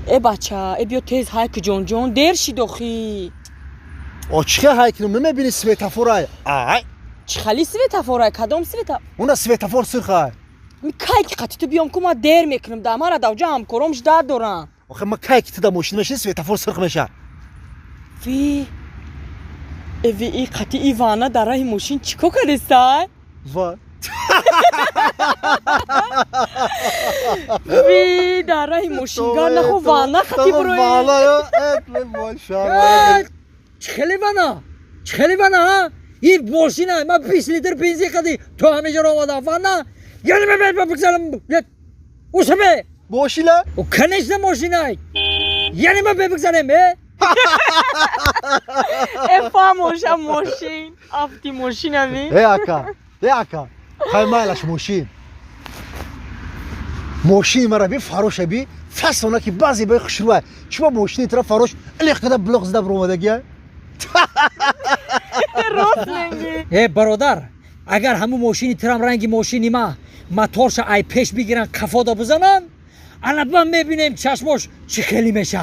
ای بچه ای بیا تیز هایک جون دیر شید آخی. آچیه هایکنم نمیبینی سویتافورای؟ آی چی خالی سویتافورای کدام سویتا؟ اون سویتافور سرخه. می کی قطعی تو بیام که ما دیر میکنم دامارا دوجا هم کرمش داد دارم. آخه ما کی که تا ماشین میشه سویتافور سرخ میشه. وی ای قطعی ایوانا در راه ماشین چیکو کردستای؟ وای. وی در راه ماشین گار نخو وانا قطعی بروی. والا یا ات ماشاءالله. چخلی بنا این ماشینه من 20 لیتر بنزین خدی تو همه جا رو آمدم وانا یعنی من بگذارم اوشه به ماشینه؟ و کنشت ماشینه یعنی من بگذارم افا ماشین افتی ماشین همی. ای اکا خیلی مایلش ماشین مرا بی فروش بی فسونه که بعضی به خشروه شما ماشینی طرف فروش الیخ کده بلوغ زده برو مدگیه راست میگی. برادر اگر همون ماشینی ترام رنگی ماشینی ما موتورش ای پیش بگیرن کفادا بزنن الان میبینیم چشمش چه خیلی میشه